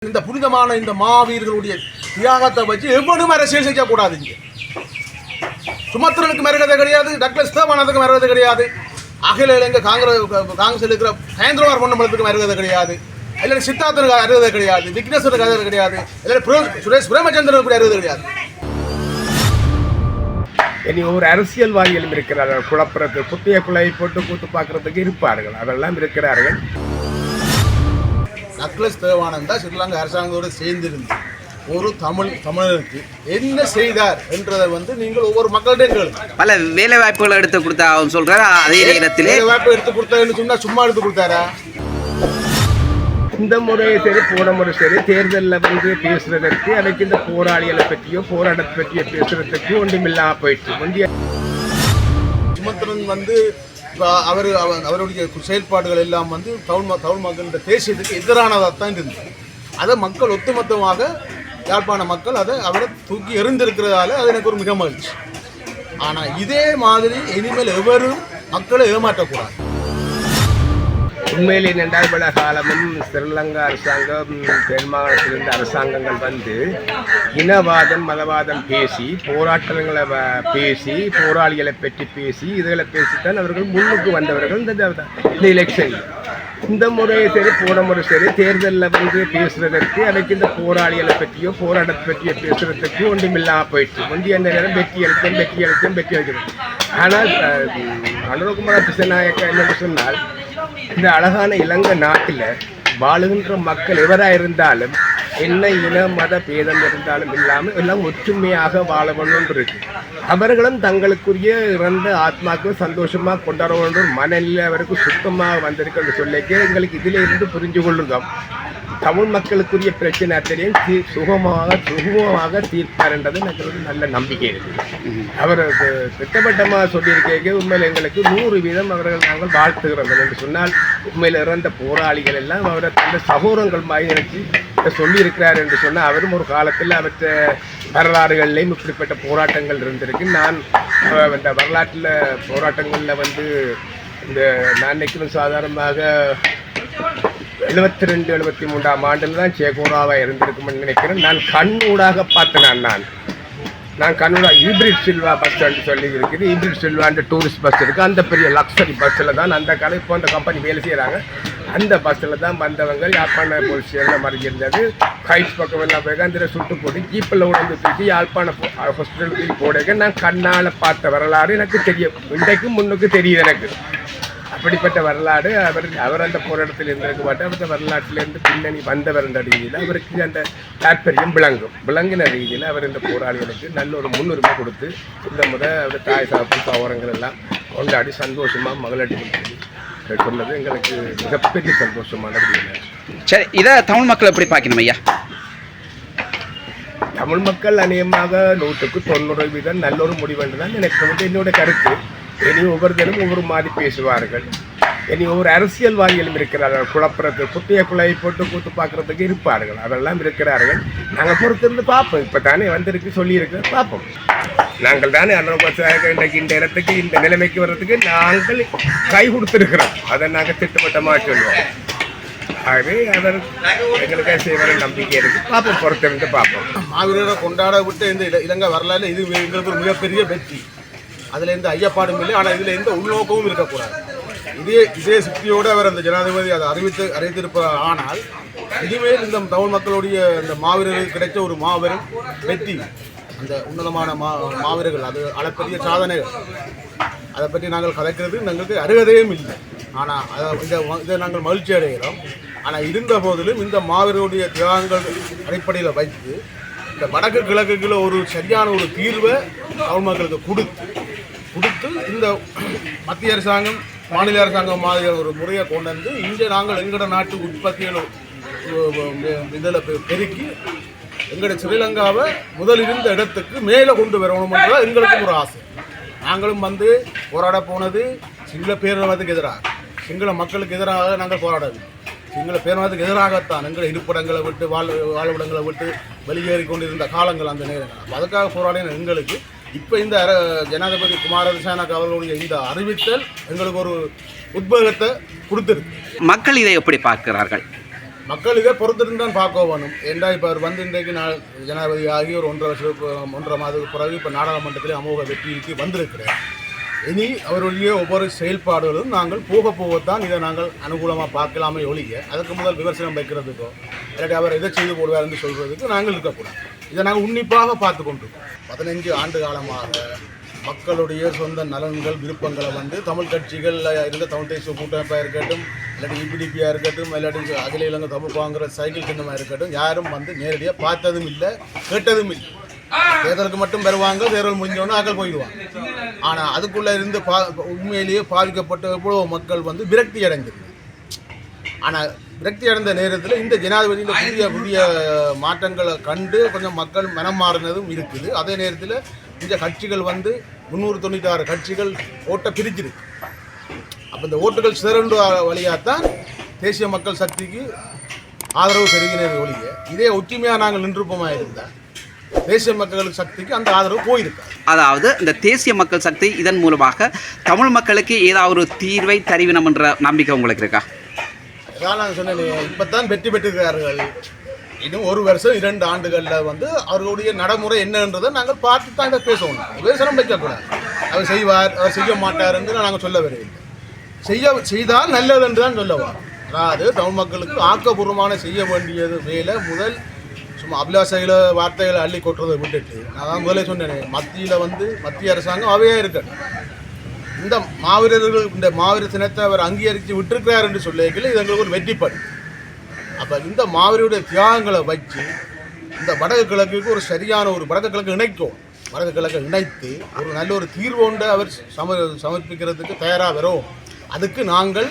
இந்த புனிதமான இந்த மாவீரர்களுடைய தியாகத்தை வச்சு எவ்வளவு அரசியல் செய்யக்கூடாது. இங்கே சுமத்திரனுக்கு மறுகதை கிடையாது, டக்ளஸ் தேவானதுக்கு மறுகதை கிடையாது, அகில இலங்கை காங்கிரஸில் இருக்கிற கேந்திரவார் பொன்னம்பலத்துக்கு மறுகதை கிடையாது, இல்லை சித்தார்த்தனுக்கு அறுகதை கிடையாது, விக்னேஸ்வரனுக்கு அறுகதை கிடையாது, இல்லை சுரேஷ் பிரேமச்சந்திரனுக்கு அறுகதை கிடையாது. இனி ஒரு அரசியல்வாதிகளும் இருக்கிறார்கள், குழப்பறது குட்டிய குழாய் போட்டு கூத்து பார்க்கறதுக்கு இருப்பார்கள், அதெல்லாம் இருக்கிறார்கள். டக்ளஸ் தேவானந்தா ஸ்ரீலங்கா அரசாங்கத்தோடு சேர்ந்திருந்து ஒரு தமிழருக்கு என்ன செய்தார் என்றதை நீங்கள் ஒவ்வொரு மக்கள்கிட்டையும் கேளுங்க. பல வேலை வாய்ப்புகளை எடுத்து கொடுத்தா அவன் சொல்றாரு. அதே நேரத்தில் வேலை வாய்ப்பு எடுத்து கொடுத்தாருன்னு சொன்னா சும்மா எடுத்து கொடுத்தாரா? இந்த முறை சரி போன முறை சரி தேர்தலில் பேசுறதற்கு அதுக்கு இந்த போராளிகளை பற்றியோ போராட்டத்தை பற்றியோ பேசுறதுக்கு ஒன்றுமில்லாம போயிடுச்சு. முந்தைய சுமந்திரன் அவருடைய செயல்பாடுகள் எல்லாம் தமிழ் மக்களின் தேசியத்துக்கு எதிரானதாக தான் இருந்தது. அதை மக்கள் ஒட்டுமொத்தமாக யாழ்ப்பாண மக்கள் அவரை தூக்கி எறிந்திருக்கிறதால அது எனக்கு ஒரு மிக மகிழ்ச்சி. ஆனால் இதே மாதிரி இனிமேல் எவரும் மக்களை ஏமாற்றக்கூடாது. உண்மையிலே நின்றால் பல காலமும் ஸ்ரீலங்கா அரசாங்கம் தென்மாகாணத்திலிருந்து அரசாங்கங்கள் இனவாதம் மதவாதம் பேசி போராட்டங்களை பேசி போராளிகளை பற்றி பேசி இதுகளை பேசித்தான் அவர்கள் முன்னுக்கு வந்தவர்கள் இந்த எலெக்ஷனில். இந்த முறை சரி போன முறை சரி தேர்தலில் பேசுறதற்கு அதுக்கு இந்த போராளிகளை பற்றியோ போராட்டத்தை பற்றியோ பேசுறதுக்கு ஒன்றுமில்லாமல் போயிடுச்சு. முந்தைய அந்த நேரம் வெற்றி அளிக்கிறது. ஆனால் அனுரகுமார திசநாயக்க என்ன சொன்னால், இந்த அழகான இலங்கை நாட்டில் வாழுகின்ற மக்கள் எவராக இருந்தாலும் என்ன இன மத பேதம் இருந்தாலும் இல்லாமல் எல்லாம் ஒற்றுமையாக வாழ வேண்டும் இருக்கு. அவர்களும் தங்களுக்குரிய இறந்த ஆத்மாக்கு சந்தோஷமாக கொண்டாட வேண்டும் மனநிலை அவருக்கு சுத்தமாக வந்திருக்கு சொல்லிக்க எங்களுக்கு இதில் இருந்து புரிஞ்சு கொள்ளுங்க. தமிழ் மக்களுக்குரிய பிரச்சனை அத்தனையும் சுகமாக தீர்ப்பார்ன்றது எனக்கு ஒரு நல்ல நம்பிக்கை இருக்குது. அவர் திட்டவட்டமாக சொல்லியிருக்க உண்மையில் எங்களுக்கு 100% அவர்கள் நாங்கள் வாழ்த்துகிறோம் என்று சொன்னால், உண்மையில் இறந்த போராளிகள் எல்லாம் அவரை தந்த சகோதரங்கள் மாதிரி நினைச்சு சொல்லியிருக்கிறார் என்று சொன்னால், அவரும் ஒரு காலத்தில் அவற்றை வரலாறுகள்லேயும் இப்படிப்பட்ட போராட்டங்கள் இருந்திருக்கு. நான் இந்த வரலாற்றில் போராட்டங்களில் இந்த நான் நினைக்கிறேன் சாதாரணமாக 72-73 ஆண்டில் தான் சேகோராவாக இருந்திருக்கும்னு நினைக்கிறேன். நான் கண்ணூடாக பார்த்தேன். நான் கண்ணூடாக ஈப்ரிட் சில்வா பஸ் ஸ்டாண்டு சொல்லி இருக்குது. ஈப்ரிட் சில்வான்ற டூரிஸ்ட் பஸ் இருக்குது. அந்த பெரிய லக்ஸரி பஸ்ஸில் தான் அந்த காலம் இப்போ அந்த கம்பெனி வேலை செய்கிறாங்க. அந்த பஸ்ஸில் தான் வந்தவங்க யாழ்ப்பாண போலீஸ் எல்லாம் மறைஞ்சிருந்தது. கைட்ஸ் பக்கம் எல்லாம் போய் அந்த சுட்டு போட்டு ஜீப்பில் உடம்பு தூக்கி யாழ்ப்பாண ஹாஸ்பிட்டலுக்கு போடுங்க. நான் கண்ணால் பார்த்த வரலாறு எனக்கு தெரியும். இன்றைக்கும் முன்னுக்கு தெரியுது எனக்கு. அப்படிப்பட்ட வரலாறு அவர் அந்த போராட்டத்தில் இருந்திருக்க மாட்டேன். அவருடைய வரலாற்றிலிருந்து பின்னணி வந்தவர் என்ற ரீதியில் அவருக்கு அந்த தாற்பயம் விளங்கின ரீதியில் அவர் இந்த போராளிகளுக்கு நல்ல ஒரு முன்னுரிமை கொடுத்து இந்த முறை அவர் தாய் சாப்பு சவரங்கள் எல்லாம் கொண்டாடி சந்தோஷமாக மகளடி சொன்னது எங்களுக்கு மிகப்பெரிய சந்தோஷமான ரீதியில். சரி, இதை தமிழ் மக்கள் எப்படி பார்க்கணும் ஐயா? தமிழ் மக்கள் அநேகமாக 100% நல்ல ஒரு முடிவு என்று தான் எனக்கு என்னோட கருத்து. இனி ஒவ்வொருத்தரும் ஒவ்வொரு மாதிரி பேசுவார்கள். இனி ஒவ்வொரு அரசியல்வாதிகளும் இருக்கிறார்கள், குழப்பறது குட்டிய குழாய் போட்டு கூத்து பார்க்கறதுக்கு இருப்பார்கள், அதெல்லாம் இருக்கிறார்கள். நாங்கள் பொறுத்திருந்து பார்ப்போம். இப்போ தானே வந்திருக்கு சொல்லியிருக்கு, பார்ப்போம். நாங்கள் தானே இன்றைக்கு இந்த இடத்துக்கு இந்த நிலைமைக்கு வர்றதுக்கு நாங்கள் கை கொடுத்துருக்கிறோம். அதை நாங்கள் திட்டவட்டமாக சொல்லுவோம். ஆகவே அவர் எங்களுக்கு செய்வர நம்பிக்கை இருக்குது. பார்ப்போம், பொறுத்திருந்து பார்ப்போம். மாவீரரை கொண்டாட விட்டு இந்த இலங்கை வரலாறு இது எங்களுக்கு ஒரு மிகப்பெரிய வெற்றி. அதில் எந்த ஐயப்பாடும் இல்லை. ஆனால் இதில் எந்த உள்நோக்கமும் இருக்கக்கூடாது. இதே சக்தியோடு அவர் அந்த ஜனாதிபதி அதை அறிவித்திருப்பார். ஆனால் இனிமேல் இந்த தமிழ் மக்களுடைய இந்த மாவீரர்களுக்கு கிடைச்ச ஒரு மாபெரும் வெற்றி, அந்த உன்னதமான மாவீரர்கள், அது அளப்பெரிய சாதனைகள். அதை பற்றி நாங்கள் கலைக்கிறது எங்களுக்கு அருகதையும் இல்லை. ஆனால் இதை நாங்கள் மகிழ்ச்சி அடைகிறோம். ஆனால் இருந்த போதிலும் இந்த மாவீரருடைய தியாகங்கள் அடிப்படையில் வைத்து இந்த வடக்கு கிழக்குகளை ஒரு சரியான ஒரு தீர்வை தமிழ் மக்களுக்கு கொடுத்து இந்த மத்திய அரசாங்கம் மாநில அரசாங்கம் மாதிரி ஒரு முறையை கொண்டு வந்து இங்கே நாங்கள் எங்களோட நாட்டு உற்பத்திகளை இதில் பெருக்கி எங்களோட ஸ்ரீலங்காவை முதலிருந்த இடத்துக்கு மேலே கொண்டு வரணும்ன்றதான் எங்களுக்கும் ஒரு ஆசை. நாங்களும் போராட போனது சிங்கள பேரினவாதத்துக்கு எதிராக, சிங்கள மக்களுக்கு எதிராக நாங்கள் போராடவில்லை. சிங்கள பேரினவாதத்துக்கு எதிராகத்தான் எங்களை இருப்பிடங்களை விட்டு வாழ்விடங்களை விட்டு வெளியேறி கொண்டிருந்த காலங்கள் அந்த நேரங்கள். அதுக்காக போராடின எங்களுக்கு இப்போ இந்த ஜனாதிபதி குமார திசாநாயக்க அவர்களுடைய இந்த அறிவித்தல் எங்களுக்கு ஒரு உத்வேகத்தை கொடுத்துருக்கு. மக்கள் இதை எப்படி பார்க்கிறார்கள்? மக்கள் இதை பொறுத்திருந்து தான் பார்க்க வேணும். ஏண்டா இப்போ அவர் வந்து இன்றைக்கு ஜனாதிபதி ஆகி ஒரு 1.5 மாதத்துக்கு பிறகு இப்போ நாடாளுமன்றத்திலே அமோக வெற்றிக்கு வந்திருக்கிறார். இனி அவருடைய ஒவ்வொரு செயல்பாடுகளும் நாங்கள் போகத்தான் இதை நாங்கள் அனுகூலமாக பார்க்கலாமே ஒழிய அதுக்கு முதல் விமர்சனம் வைக்கிறதுக்கோ இல்லாட்டி அவர் எதை செய்து போடுவார் என்று சொல்கிறதுக்கு நாங்கள் இருக்கக்கூடாது. இதை நாங்கள் உன்னிப்பாக பார்த்து கொண்டிருக்கோம். 15 ஆண்டு காலமாக மக்களுடைய சொந்த நலன்கள் விருப்பங்களை வந்து தமிழ் கட்சிகள் இருந்த தமிழ் தேசிய கூட்டமைப்பாக இருக்கட்டும் இல்லாட்டி இபிடிபியாக இருக்கட்டும் இல்லாட்டி அகில இலங்கை தமிழ் காங்கிரஸ் சைக்கிள் சின்னமாக இருக்கட்டும் யாரும் வந்து நேரடியாக பார்த்ததும் இல்லை கேட்டதும் இல்லை. தேர்தலுக்கு மட்டும் வருவாங்க, தேர்தல் முடிஞ்சோன்னு ஆக்கள் போயிடுவாங்க. ஆனால் அதுக்குள்ளே இருந்து உண்மையிலேயே பாதிக்கப்பட்ட எவ்வளோ மக்கள் வந்து விரக்தி அடைஞ்சிருக்கு. ஆனால் விரக்தி அடைந்த நேரத்தில் இந்த ஜனாதிபதியின் புதிய புதிய மாற்றங்களை கண்டு கொஞ்சம் மக்கள் மனம் மாறினதும் இருக்குது. அதே நேரத்தில் இந்த கட்சிகள் வந்து 396 கட்சிகள் ஓட்டை பிரிச்சிருக்கு. அப்போ இந்த ஓட்டுகள் சிறந்த வழியாகத்தான் தேசிய மக்கள் சக்திக்கு ஆதரவு பெருகினது ஒழிய இதே ஒற்றுமையாக நாங்கள் நின்றுப்போமாக இருந்தால் தேசிய மக்கள் சக்திக்கு அந்த ஆதரவு போயிருக்காது. அதாவது இந்த தேசிய மக்கள் சக்தி இதன் மூலமாக தமிழ் மக்களுக்கு ஏதாவது ஒரு தீர்வை தருவினம் என்ற நம்பிக்கை உங்களுக்கு இருக்கா? அதான் நான் சொன்னேன், இப்போ தான் வெற்றி பெற்றிருக்கிறார்கள். இன்னும் 1 வருஷம் 2 ஆண்டுகளில் வந்து அவர்களுடைய நடைமுறை என்னன்றதை நாங்கள் பார்த்து தான் இதை பேசணும். விமர்சனம் வைக்கக்கூடாது. அவர் செய்வார், அவர் செய்ய மாட்டார் என்று நாங்கள் சொல்ல வரவில்லை. செய்தால் நல்லது என்று தான் சொல்லலாம். அதாவது தமிழ் மக்களுக்கு ஆக்கப்பூர்வமான செய்ய வேண்டியது வேலை முதல் சும்மா அபிலாசைகளை வார்த்தைகளை அள்ளி கொட்டுறதை விட்டுட்டு நான் முதலே சொன்னேன், மத்தியில் வந்து மத்திய அரசாங்கம் அவையாக இருக்கட்டும். இந்த மாவீர தினத்தை அவர் அங்கீகரித்து விட்டிருக்கிறார் என்று சொல்லியிருக்கல இது எங்களுக்கு ஒரு வெற்றிப்படி. அப்போ இந்த மாவீரருடைய தியாகங்களை வச்சு இந்த வடக்கு கிழக்குக்கு ஒரு சரியான ஒரு வடக்கு கிழக்கு இணைக்கும். வடக்கு கிழக்கை இணைத்து ஒரு நல்ல ஒரு தீர்வோண்டை அவர் சமர்ப்பிக்கிறதுக்கு தயாராக வரும். அதுக்கு நாங்கள்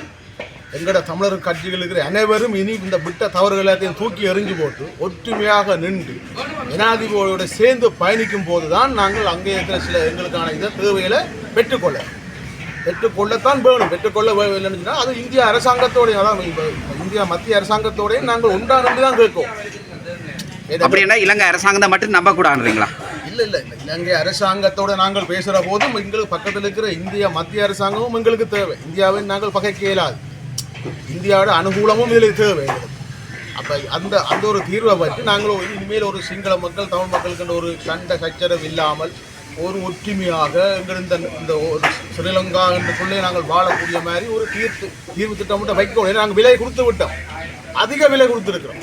எங்களோட தமிழர் கட்சிகள் இருக்கிற அனைவரும் இனி இந்த விட்ட தவறுகள் எல்லாத்தையும் தூக்கி எறிஞ்சு போட்டு ஒற்றுமையாக நின்று ஜனாதிபதியோடு சேர்ந்து பயணிக்கும் போது தான் நாங்கள் அங்கே இருக்கிற சில எங்களுக்கான இதை தேவைகளை பெற்றுக்கொள்ளத்தான் வேணும். பெற்றுக்கொள்ள இல்லைன்னு அது இந்திய அரசாங்கத்தோடைய அதான் இந்தியா மத்திய அரசாங்கத்தோடையும் நாங்கள் ஒன்றானது தான் கேட்கும். அப்படின்னா இலங்கை அரசாங்கத்தை மட்டும் நம்பக்கூடாதுன்றீங்களா? இல்லை இலங்கை அரசாங்கத்தோடு நாங்கள் பேசுகிற போதும் எங்களுக்கு பக்கத்தில் இருக்கிற இந்தியா மத்திய அரசாங்கமும் எங்களுக்கு தேவை. இந்தியாவை நாங்கள் பகைக்க இயலாது. இந்தியாவோட அனுகூலமும் இதில் தேவை எங்களுக்கு. அப்போ அந்த ஒரு தீர்வை பற்றி நாங்கள் இனிமேல் ஒரு சிங்கள மக்கள் தமிழ் மக்களுக்கு ஒரு சண்டை சச்சரவு இல்லாமல் ஒரு ஒற்றுமையாக எங்கள் இந்த ஒரு ஸ்ரீலங்கா என்றுக்குள்ளே நாங்கள் வாழக்கூடிய மாதிரி ஒரு தீர்வு திட்டம் மட்டும் வைக்கணும். நாங்கள் விலை கொடுத்து விட்டோம், அதிக விலை கொடுத்துருக்கிறோம்.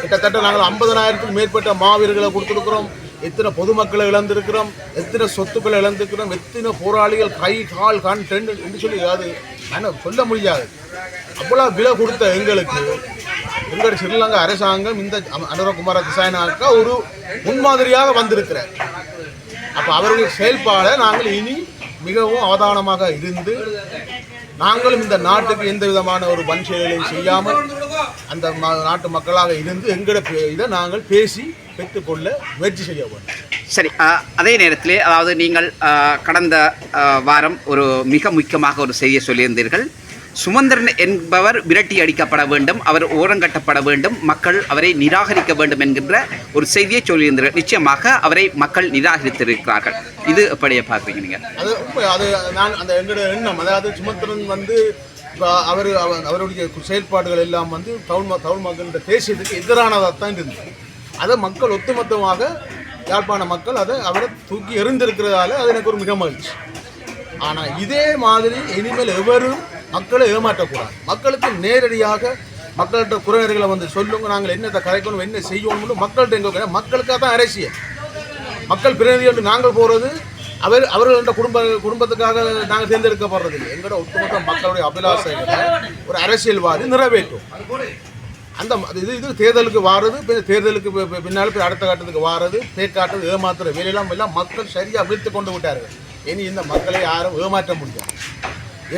கிட்டத்தட்ட நாங்கள் 50,000க்கும் மேற்பட்ட மாவீரர்களை கொடுத்துருக்கிறோம். எத்தனை பொதுமக்களை இழந்திருக்கிறோம், எத்தனை சொத்துக்களை இழந்திருக்கிறோம், எத்தனை போராளிகள் கை கால் கண் டென் என்று சொல்லி அது ஆனால் சொல்ல முடியாது. அவ்வளோ விலை கொடுத்த எங்களுக்கு எங்களுடைய ஸ்ரீலங்கா அரசாங்கம் இந்த அனுரகுமார திசாநாயக்கா ஒரு முன்மாதிரியாக வந்திருக்கிறார். அப்போ அவருடைய செயல்பாடை நாங்கள் இனி மிகவும் அவதானமாக இருந்து நாங்களும் இந்த நாட்டுக்கு எந்த விதமான ஒரு வன் செயலையும் செய்யாமல் அந்த நாட்டு மக்களாக இருந்து எங்களோட இதை நாங்கள் பேசி பெற்றுக்கொள்ள முயற்சி செய்ய வேண்டும். சரி, அதே நேரத்தில் அதாவது நீங்கள் கடந்த வாரம் ஒரு மிக முக்கியமாக ஒரு செய்தியை சொல்லியிருந்தீர்கள். சுமந்திரன் என்பவர் விரட்டி அடிக்கப்பட வேண்டும், அவர் ஓரங்கட்டப்பட வேண்டும், மக்கள் அவரை நிராகரிக்க வேண்டும் என்கின்ற ஒரு செய்தியை சொல்லியிருந்தார்கள். நிச்சயமாக அவரை மக்கள் நிராகரித்திருக்கிறார்கள். இது எப்படியே பார்க்குறீங்க நீங்கள்? அது நான் அந்த எங்களுடைய எண்ணம், அதாவது சுமந்திரன் வந்து அவருடைய செயல்பாடுகள் எல்லாம் வந்து தமிழ் மக்கள் தேசியத்துக்கு எதிரானதாக தான் இருந்தது. அதை மக்கள் ஒட்டுமொத்தமாக யாழ்ப்பாண மக்கள் அவரை தூக்கி எறிந்திருக்கிறதால அது எனக்கு ஒரு மிக மகிழ்ச்சி. ஆனால் இதே மாதிரி இனிமேல் எவரும் மக்களை ஏமாற்றக்கூடாது. மக்களுக்கு நேரடியாக மக்கள்கிட்ட குறைகளை வந்து சொல்லுங்க, நாங்கள் என்னத்தை கரைக்கணும் என்ன செய்யணும்னு மக்கள்கிட்ட எங்கே மக்களுக்காக தான் அரசியல். மக்கள் பிரதிநிதிகள் நாங்கள் போகிறது அவர்களோட குடும்பத்துக்காக நாங்கள் தேர்ந்தெடுக்கப்படுறது இல்லை. எங்களோட ஒட்டுமொத்த மக்களுடைய அபிலாஷைகளை ஒரு அரசியல்வாதி நிறைவேற்றும். அந்த இது தேர்தலுக்கு வாரது, தேர்தலுக்கு பின்னால் அடுத்த கட்டத்துக்கு வாரது, பேக்காட்டுறது, ஏமாத்துற வேலையெல்லாம் மக்கள் சரியாக விழித்து கொண்டு விட்டார்கள். இனி இந்த மக்களை யாரும் ஏமாற்ற முடியாது.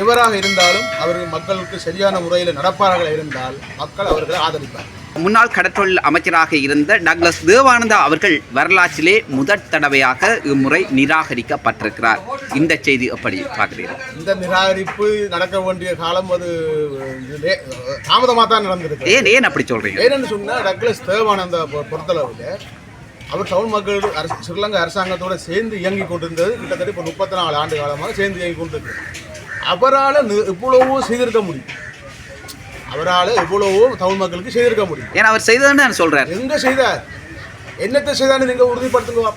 எவராக இருந்தாலும் அவர்கள் மக்களுக்கு சரியான முறையில் நடப்பார்கள் இருந்தால் மக்கள் அவர்களை ஆதரிப்பார். முன்னாள் கடற்றொழில் அமைச்சராக இருந்த டக்ளஸ் தேவானந்தா அவர்கள் வரலாற்றிலே முதற் தடவையாக இம்முறை நிராகரிக்கப்பட்டிருக்கிறார். இந்த செய்தி எப்படி பார்க்கிறீர்கள்? இந்த நிராகரிப்பு நடக்க வேண்டிய காலம் அது தாமதமாக தான் நடந்திருக்கு. ஏன் அப்படி சொல்றீங்க? ஏன்னு சொன்னால் டக்ளஸ் தேவானந்தா பொறுத்தளவில் அவர் தமிழ் மக்கள் ஸ்ரீலங்கா அரசாங்கத்தோடு சேர்ந்து இயங்கி கொண்டிருந்தது கிட்டத்தட்ட இப்போ 34 ஆண்டு காலமாக சேர்ந்து இயங்கி கொண்டிருக்கிறார். அவரால் இவ்வளவோ செய்திருக்க முடியும். அவரால் எவ்வளவோ தமிழ் மக்களுக்கு செய்திருக்க முடியும். ஏன்னா அவர் செய்ததுன்னு நான் சொல்றாரு. எங்க செய்தார், என்னத்தை செய்தான்னு நீங்க உறுதிப்படுத்துங்க.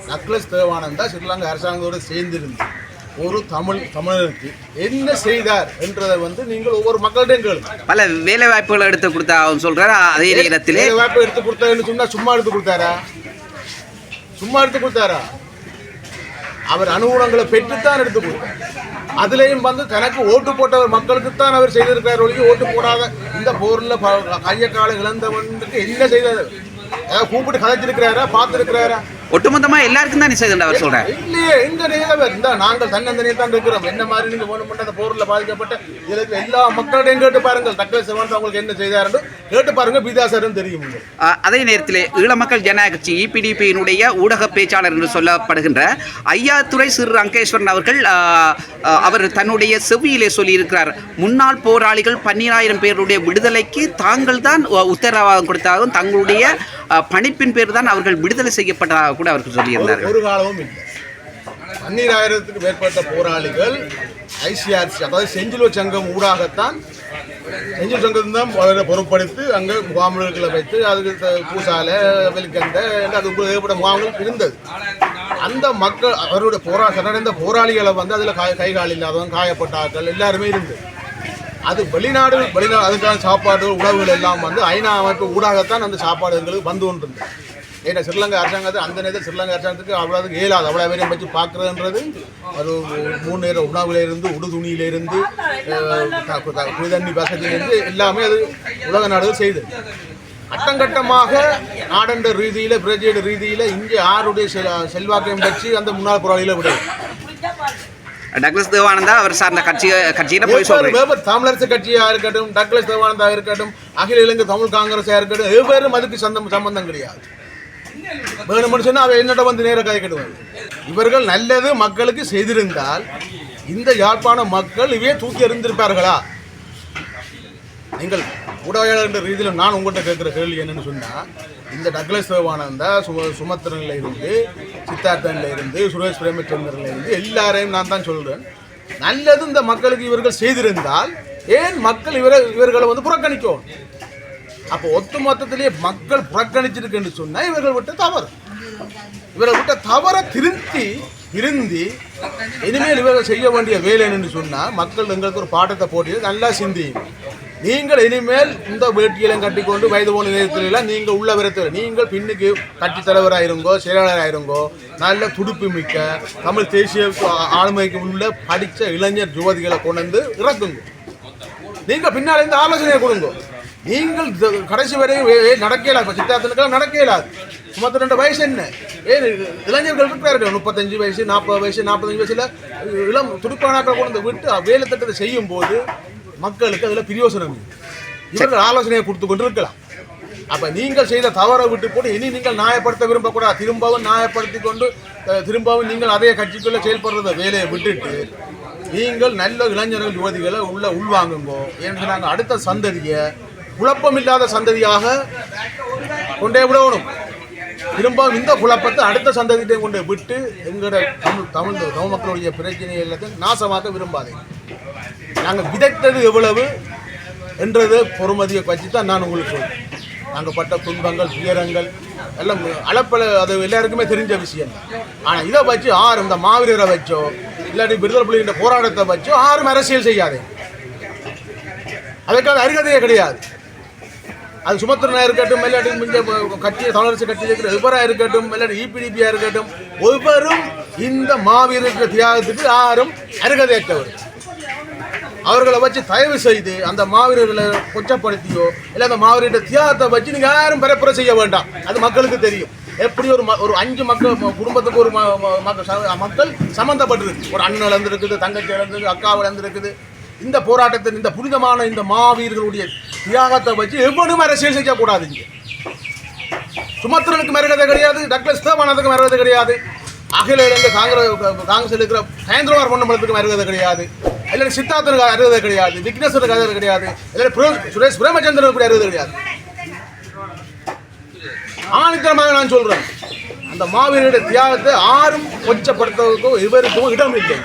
டக்ளஸ் தேவானந்தா ஸ்ரீலங்கா அரசாங்கத்தோடு சேர்ந்திருந்து ஒரு தமிழருக்கு என்ன செய்தார் என்றதை நீங்கள் ஒவ்வொரு மக்கள்கிட்டையும் கேளுங்க. பல வேலை வாய்ப்புகளை எடுத்து கொடுத்தா அவர் சொல்றாரு. அதே நேரத்தில் வேலை வாய்ப்பு எடுத்து கொடுத்தாருன்னு சொன்னா சும்மா எடுத்து கொடுத்தாரா? சும்மா எடுத்து கொடுத்தாரா? அவர் அனுகூலங்களை பெற்றுத்தான் எடுத்து கொடுத்தார். அதுலேயும் தனக்கு ஓட்டு போட்டவர் மக்களுக்குத்தான் அவர் செய்திருக்கிறார் ஒழிய ஓட்டு போடாத இந்த போரில் கைய கால இழந்தவனுக்கு என்ன செய்தார்? ஏதாவது கூப்பிட்டு கதைச்சிருக்கிறாரா, பார்த்துருக்கிறாரா? ஒட்டுமொத்தமா எல்லாருக்கும் தான் செய்து அவர் சொல்றாரு. இல்லையே, எங்க நிகழ்வர் இந்த நாங்கள் தன்னந்தனியே தான் இருக்கிறோம். என்ன மாதிரி நீங்க வேணுமென்ற அந்த போரில் பாதிக்கப்பட்ட இதுல எல்லா மக்களிடையும் கேட்டு பாருங்கள். டக்ளஸ் தேவானந்தா அவங்களுக்கு என்ன செய்தார் கேட்டு பாருங்க. வித்தியாசம் தெரியும். அதே நேரத்தில் ஈழ மக்கள் ஜனநாயக கட்சி EPDPயினுடைய ஊடக பேச்சாளர் என்று சொல்லப்படுகின்ற ஐயாத்துரை சிறு ரங்கேஸ்வரன் அவர்கள் அவர் தன்னுடைய செவியிலே சொல்லியிருக்கிறார், முன்னாள் போராளிகள் 12,000 பேருடைய விடுதலைக்கு தாங்கள் தான் உத்தரவாதம் கொடுத்தாலும் தங்களுடைய பணிப்பின் பேர் தான் அவர்கள் விடுதலை செய்யப்பட்டதாக கூட அவர்கள் சொல்லியிருந்தார். ஒரு காலமும் இல்லை. 12,000க்கு மேற்பட்ட போராளிகள் ICRC அதாவது செஞ்சிலுவை சங்கம் ஊடாகத்தான், செஞ்சில் சங்கம் தான் பொறுப்படுத்தி அங்கே முகாம்களை வைத்து அதுக்கு பூசாலை வெளிக்கந்த அது ஏற்பட்ட முகாம்கள் இருந்தது. அந்த மக்கள் அவருடைய சரணடைந்த போராளிகளை அதில் கைகால் இல்லாதவங்க காயப்பட்டாக்கள் எல்லாருமே இருந்தது. அது வெளிநாடு அதுக்கான சாப்பாடு உணவுகள் எல்லாம் ஐநா அமைப்பு ஊடாகத்தான் அந்த சாப்பாடு எங்களுக்கு வந்து கொண்டிருந்தது. ஏன்னா ஸ்ரீலங்கா அரசாங்கத்தை அந்த நேரத்தில் ஸ்ரீலங்கா அரசாங்கத்துக்கு அவ்வளோதுக்கு இயலாது. அவ்வளோ பேரையும் வச்சு பார்க்குறதுன்றது ஒரு 3 நேர உணவுலேருந்து உடுதுணியிலிருந்து குடிதண்ணி வசதியிலிருந்து எல்லாமே அது உலக நாடுகள் செய்தது. கட்டங்கட்டமாக நாடண்ட ரீதியில் பிரஜையோட ரீதியில் இங்கே யாருடைய செல்வாக்கையும் வச்சு அந்த முன்னாள் போராளிகளை விட டக்ளஸ் தேவானந்தா அவர் சார்ந்த கட்சியில போய் சொல்றாரு. தமிழரசு கட்சியா இருக்கட்டும், டக்ளஸ் தேவானந்தா இருக்கட்டும், அகில இலங்கை தமிழ் காங்கிரஸா இருக்கட்டும், எவ்வளவு அதுக்கு சம்பந்தம் கிடையாது. வேணும்னு சொன்னா அவ என்னட்ட நேர கதை கட்டுவாங்க. இவர்கள் நல்லது மக்களுக்கு செய்திருந்தால் இந்த யாழ்ப்பாண மக்கள் இவையே தூக்கி எறிந்திருப்பார்களா? நீங்கள் ஊடகவியலாளர் என்ற ரீதியில் நான் உங்கள்கிட்ட கேட்குற கேள்வி என்னன்னு சொன்னால், இந்த டக்ளஸ் தேவானந்தா சுமத்திரனில் இருந்து, சித்தார்த்தனில் இருந்து, சுரேஷ் பிரேமச்சந்திரனில் இருந்து எல்லாரையும் நான் தான் சொல்கிறேன், நல்லது இந்த மக்களுக்கு இவர்கள் செய்திருந்தால் ஏன் மக்கள் இவர்களை புறக்கணிக்கும்? அப்போ ஒட்டு மொத்தத்திலேயே மக்கள் புறக்கணிச்சிருக்குன்னு சொன்னால் இவர்கள் விட்ட தவறு. இவர்கள் விட்ட தவறை திருந்தி இனிமேல் இவர்கள் செய்ய வேண்டிய வேலை என்னன்னு சொன்னால், மக்கள் எங்களுக்கு ஒரு பாட்டத்தை போட்டு நல்லா சிந்தியும். நீங்கள் இனிமேல் இந்த வேட்டியெல்லாம் கட்டிக்கொண்டு வயது போன நேரத்திலாம் நீங்கள் உள்ள விரத்தில் நீங்கள் பின்னுக்கு கட்சி தலைவராயிருங்கோ, செயலாளராயிருங்கோ, நல்ல துடுப்பு மிக்க தமிழ் தேசிய ஆளுமைக்கு உள்ள படித்த இளைஞர் யுவதிகளை கொண்டு இறக்குங்க. நீங்கள் பின்னால் இந்த ஆலோசனையை கொடுங்க. நீங்கள் கடைசி வரையும் நடக்கலாது. இப்போ சித்தார்த்தனுக்கெல்லாம் நடக்கலாது. 32 வயசு என்ன, ஏன் இளைஞர்கள் இருக்கிறார்கள் 35 வயசு 40 வயசு 45 வயசுல இளம் துடுப்பானாக்கள் கொண்டு விட்டு வேலை திட்டத்தை செய்யும் போது மக்களுக்கு அதில் பிரயோசனம் இவர்கள் ஆலோசனையை கொடுத்து கொண்டு இருக்கலாம். அப்போ நீங்கள் செய்த தவறை விட்டு போட்டு இனி நீங்கள் நியாயப்படுத்த விரும்பக்கூடாது. திரும்பவும் நியாயப்படுத்தி கொண்டு திரும்பவும் நீங்கள் அதே கட்சிக்குள்ளே செயல்படுறத வேலையை விட்டுட்டு நீங்கள் நல்ல இளைஞர்கள் யுவதிகளை உள்வாங்குங்கோ. ஏன்னு நாங்கள் அடுத்த சந்ததியை குழப்பமில்லாத சந்ததியாக கொண்டே விடணும். திரும்பவும் இந்த குழப்பத்தை அடுத்த சந்ததியை கொண்டு விட்டு எங்களோட தமிழ் மக்களுடைய பிரச்சனை எல்லாத்தையும் நாசமாக்க விரும்பாதே. நாங்கள் விதைத்தது எவ்வளவு என்றது பொறுமதியை வச்சு தான் நான் உங்களுக்கு சொல்றேன். நாங்கள் பட்ட துன்பங்கள் துயரங்கள் எல்லாம் அளப்பல அது எல்லாருக்குமே தெரிஞ்ச விஷயம் தான். ஆனால் இதை வச்சு யாரும் இந்த மாவீரரை வச்சோ இல்லாட்டி விடுதலை புலிகின்ற போராட்டத்தை வச்சோ யாரும் அரசியல் செய்யாதே. அதுக்காக அருகதையே கிடையாது. அது சுமத்திரனா இருக்கட்டும், இல்லாட்டி கட்சி தமிழரசு கட்சியில் இருக்கிற எவராக இருக்கட்டும், இல்லாட்டி EPDPயா இருக்கட்டும், ஒவ்வொரும் இந்த மாவீரர் தியாகத்துக்கு யாரும் அருகதையற்றவர். அவர்களை வச்சு தயவு செய்து அந்த மாவீரர்களை கொச்சப்படுத்தியோ இல்லை அந்த மாவீரர் தியாகத்தை வச்சு நீங்கள் யாரும் பரப்புரை செய்ய வேண்டாம். அது மக்களுக்கு தெரியும். எப்படி ஒரு 5 மக்கள் குடும்பத்துக்கு ஒரு மக்கள் சம்மந்தப்பட்டிருக்கு. ஒரு அண்ணன் இழந்திருக்குது, தங்கச்சி இழந்திருக்கு, அக்கா இழந்திருக்குது. இந்த போராட்டத்தின் இந்த புனிதமான இந்த மாவீரர்களுடைய தியாகத்தை வச்சு எவ்வளவு அரசியல் செய்யக்கூடாது. இங்கே சுமத்திரனுக்கு மறுகதை கிடையாது, டக்ளஸ் தேவானந்துக்கு மறுகதை கிடையாது, அகில இலங்கை காங்கிரஸ் இருக்கிற கயேந்திரகுமார் பொன்னம்பலத்துக்கு மறுகதை கிடையாது, இல்லாட்டி சித்தார்த்தனுக்கு அறுகதை கிடையாது, விக்னேஸ்வருக்கு அறுகதை கிடையாது, இல்லாட்டி சுரேஷ் பிரேமச்சந்திரனுக்கு அறுகதை கிடையாது. ஆணித்தரமாக நான் சொல்றேன், அந்த மாவீரருடைய தியாகத்தை யாரும் கொச்சப்படுத்துவதற்கோ இவருக்கும் இடம் இல்லை.